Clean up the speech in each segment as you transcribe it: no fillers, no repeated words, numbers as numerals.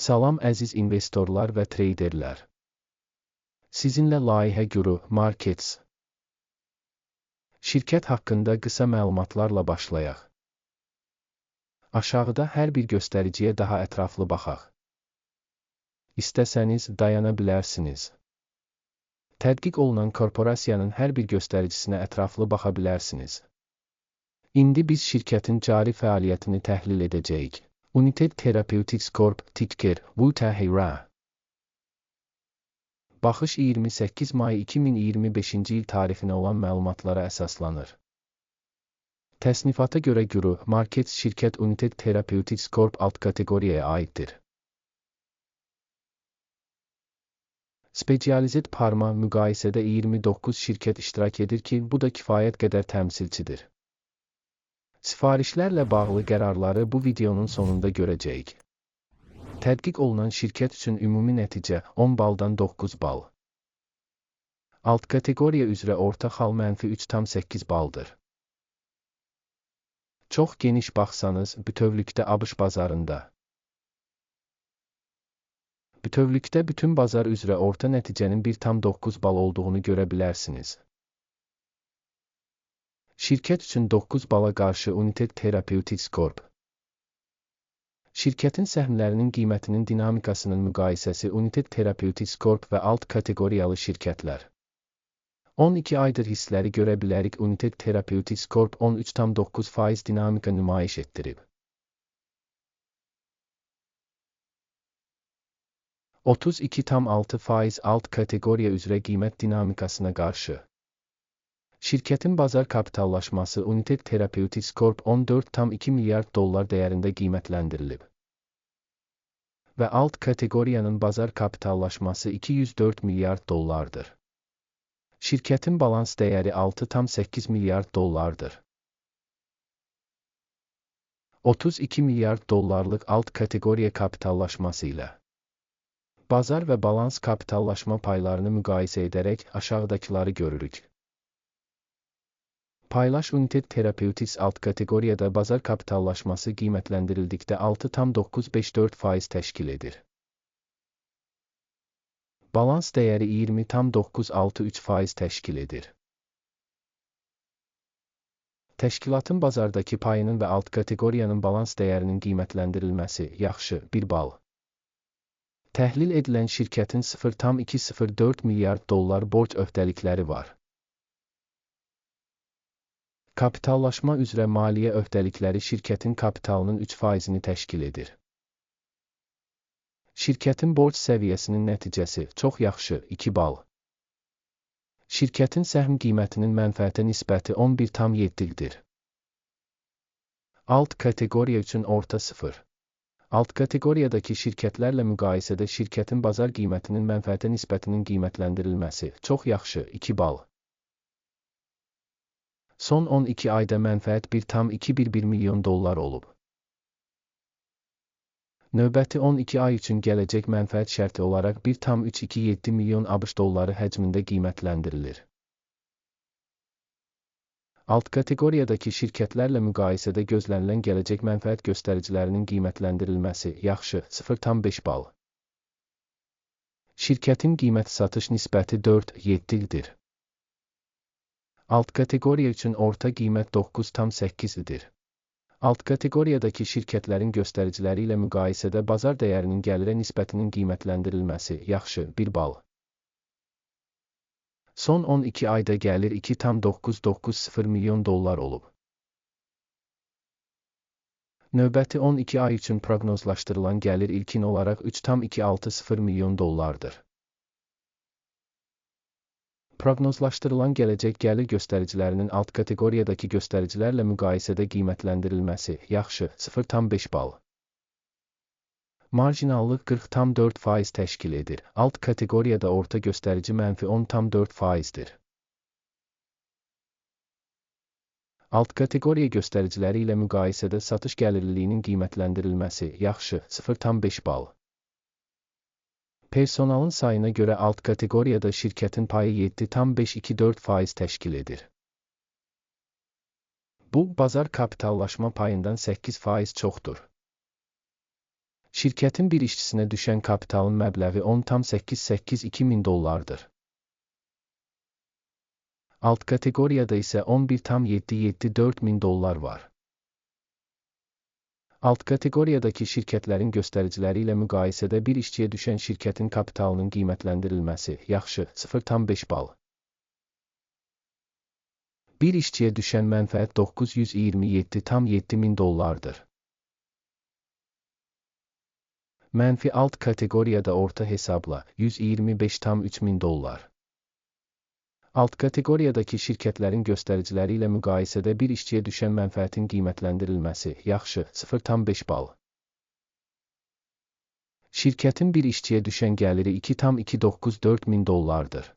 Salam əziz investorlar və treyderlər. Sizinlə layihə guru Markets şirkət haqqında qısa məlumatlarla başlayaq. Aşağıda hər bir göstəriciyə daha ətraflı baxaq. İstəsəniz dayana bilərsiniz. Tədqiq olunan korporasiyanın hər bir göstəricinə ətraflı baxa bilərsiniz. İndi biz şirkətin cari fəaliyyətini təhlil edəcəyik. United Therapeutics Corp. Ticker WTHR. Baxış 28 may 2025-ci il tarifinə olan məlumatlara əsaslanır. Təsnifata görə Guru Markets şirkət United Therapeutics Corp. Alt kateqoriyaya aiddir. Specialized Pharma müqayisədə 29 şirkət iştirak edir ki, bu da kifayət qədər təmsilçidir. Sifarişlərlə bağlı qərarları bu videonun sonunda görəcəyik. Tədqiq olunan şirkət üçün ümumi nəticə 10 baldan 9 bal. Alt kateqoriya üzrə orta xal -3,8 baldır. Çox geniş baxsanız, bütövlükdə ABŞ bazarında. Bütövlükdə bütün bazar üzrə orta nəticənin 1,9 bal olduğunu görə bilərsiniz. Şirkət üçün 9 bala qarşı United Therapeutics Corp. Şirkətin səhmlərinin qiymətinin dinamikasının müqayisəsi United Therapeutics Corp. Və alt kateqoriyalı şirkətlər. 12 aydır hissləri görə bilərik United Therapeutics Corp. 13,9% dinamika nümayiş etdirib. 32,6% alt kateqoriya üzrə qiymət dinamikasına qarşı. Şirkətin bazar kapitallaşması United Therapeutics Corp. 14,2 milyard dollar dəyərində qiymətləndirilib. Və alt kateqoriyanın bazar kapitallaşması 204 milyard dollardır. Şirkətin balans dəyəri 6,8 milyard dollardır. 32 milyard dollarlıq alt kateqoriya kapitallaşması ilə bazar və balans kapitallaşma paylarını müqayisə edərək aşağıdakıları görürük. Paylaş United Therapeutics alt kateqoriyada bazar kapitallaşması qiymətləndirildikdə 6,954% təşkil edir. Balans dəyəri 20,963% təşkil edir. Təşkilatın bazardakı payının və alt kateqoriyanın balans dəyərinin qiymətləndirilməsi yaxşı 1 bal. Təhlil edilən şirkətin 0,204 milyard dollar borc öhdəlikləri var. Kapitallaşma üzrə maliyyə öhdəlikləri şirkətin kapitalının 3%-ni təşkil edir. Şirkətin borc səviyyəsinin nəticəsi çox yaxşı 2 bal. Şirkətin səhm qiymətinin mənfəətə nisbəti 11,7-dir. Alt kateqoriya üçün orta 0. Alt kateqoriyadakı şirkətlərlə müqayisədə şirkətin bazar qiymətinin mənfəətə nisbətinin qiymətləndirilməsi çox yaxşı 2 bal. Son 12 ayda mənfəət 1,211 milyon dollar olub. Növbəti 12 ay üçün gələcək mənfəət şərti olaraq 1,327 milyon ABŞ dolları həcmində qiymətləndirilir. Alt kateqoriyadakı şirkətlərlə müqayisədə gözlənilən gələcək mənfəət göstəricilərinin qiymətləndirilməsi yaxşı 0,5 bal. Şirkətin qiymət-satış nisbəti 4,7-dir. Alt kateqoriya üçün orta qiymət 9,8-dir. Alt kateqoriyadakı şirkətlərin göstəriciləri ilə müqayisədə bazar dəyərinin gəlirə nisbətinin qiymətləndirilməsi yaxşı 1 bal. Son 12 ayda gəlir 2,990 milyon dollar olub. Növbəti 12 ay üçün proqnozlaşdırılan gəlir ilkin olaraq 3,260 milyon dollardır. Proqnozlaşdırılan gələcək gəlir göstəricilərinin alt kateqoriyadakı göstəricilərlə müqayisədə qiymətləndirilməsi yaxşı 0,5 bal. Marjinallıq 40,4% təşkil edir. Alt kateqoriyada orta göstərici -10,4%-dir. Alt kateqoriya göstəriciləri ilə müqayisədə satış gəlirliliyinin qiymətləndirilməsi yaxşı 0,5 bal. Personalın sayına görə alt kateqoriyada şirkətin payı 7,524% təşkil edir. Bu, bazar kapitallaşma payından 8% çoxdur. Şirkətin bir işçisinə düşən kapitalın məbləği 10,882 min dollardır. Alt kateqoriyada isə 11,774 min dollar var. Alt kateqoriyadakı şirkətlərin göstəriciləri ilə müqayisədə bir işçiyə düşən şirkətin kapitalının qiymətləndirilməsi yaxşı 0,5 bal. Bir işçiyə düşən mənfəət 927,7 min dollardır. Mənfi alt kateqoriyada orta hesabla 125,3 min dollar. Alt kateqoriyadakı şirkətlərin göstəriciləri ilə müqayisədə bir işçiyə düşən mənfəətin qiymətləndirilməsi yaxşı 0,5 bal. Şirkətin bir işçiyə düşən gəliri 2,294 min dollardır.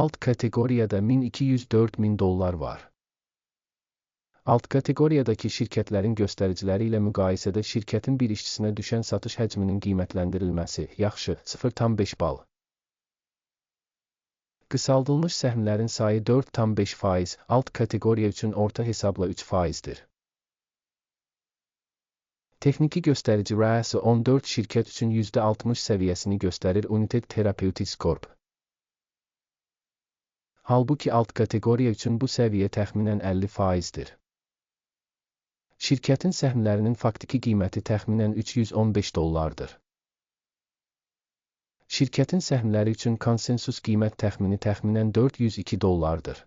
Alt kateqoriyada 1204 min dollar var. Alt kateqoriyadakı şirkətlərin göstəriciləri ilə müqayisədə şirkətin bir işçisinə düşən satış həcminin qiymətləndirilməsi yaxşı 0,5 bal. Qısaldılmış səhmlərin sayı 4,5%, alt kateqoriya üçün orta hesabla 3%dir. Texniki göstərici rəası 14 şirkət üçün %60 səviyyəsini göstərir United Therapeutics Corp. Halbuki alt kateqoriya üçün bu səviyyə təxminən 50%dir. Şirkətin səhmlərinin faktiki qiyməti təxminən 315 dollardır. Şirkətin səhmləri üçün konsensus qiymət təxminən 402 dollardır.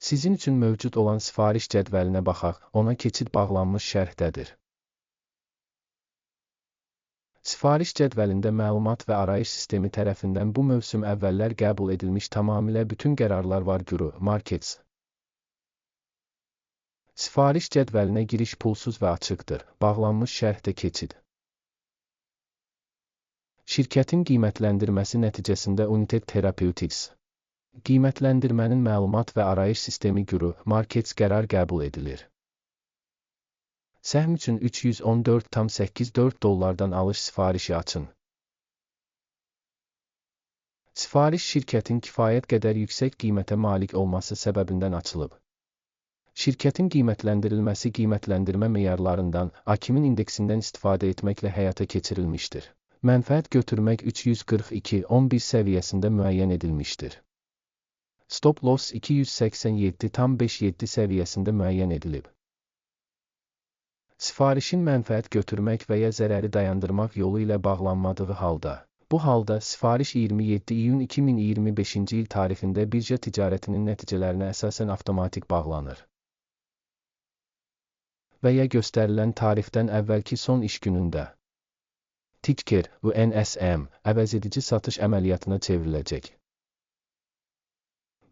Sizin üçün mövcud olan sifariş cədvəlinə baxaq, ona keçid bağlanmış şərhdədir. Sifariş cədvəlində məlumat və arayış sistemi tərəfindən bu mövsüm əvvəllər qəbul edilmiş tamamilə bütün qərarlar var Guru Markets. Sifariş cədvəlinə giriş pulsuz və açıqdır, bağlanmış şərhdə keçid. Şirkətin qiymətləndirməsi nəticəsində United Therapeutics. Qiymətləndirmənin məlumat və arayış sistemi Guru Markets qərar qəbul edilir. Səhm üçün 314,84 dollardan alış sifarişi açın. Sifariş şirkətin kifayət qədər yüksək qiymətə malik olması səbəbindən açılıb. Şirkətin qiymətləndirilməsi qiymətləndirmə meyarlarından, AKİMin indeksindən istifadə etməklə həyata keçirilmişdir. Mənfəət götürmək 342,11 səviyyəsində müəyyən edilmişdir. Stop loss 287,57 səviyyəsində müəyyən edilib. Sifarişin mənfəət götürmək və ya zərəri dayandırmaq yolu ilə bağlanmadığı halda, bu halda sifariş 27 iyun 2025-ci il tarixində birja ticarətinin nəticələrinə əsasən avtomatik bağlanır. Və ya göstərilən tarixdən əvvəlki son iş günündə Ticker, UNSM, əvəzedici satış əməliyyatına çevriləcək.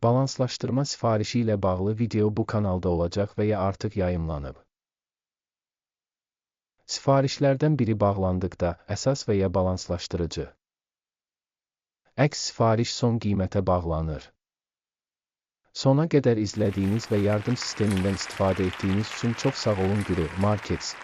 Balanslaşdırma sifarişi ilə bağlı video bu kanalda olacaq və ya artıq yayımlanıb. Sifarişlərdən biri bağlandıqda, əsas və ya balanslaşdırıcı. Əks sifariş son qiymətə bağlanır. Sona qədər izlədiyiniz və yardım sistemindən istifadə etdiyiniz üçün çox sağ olun Guru Markets.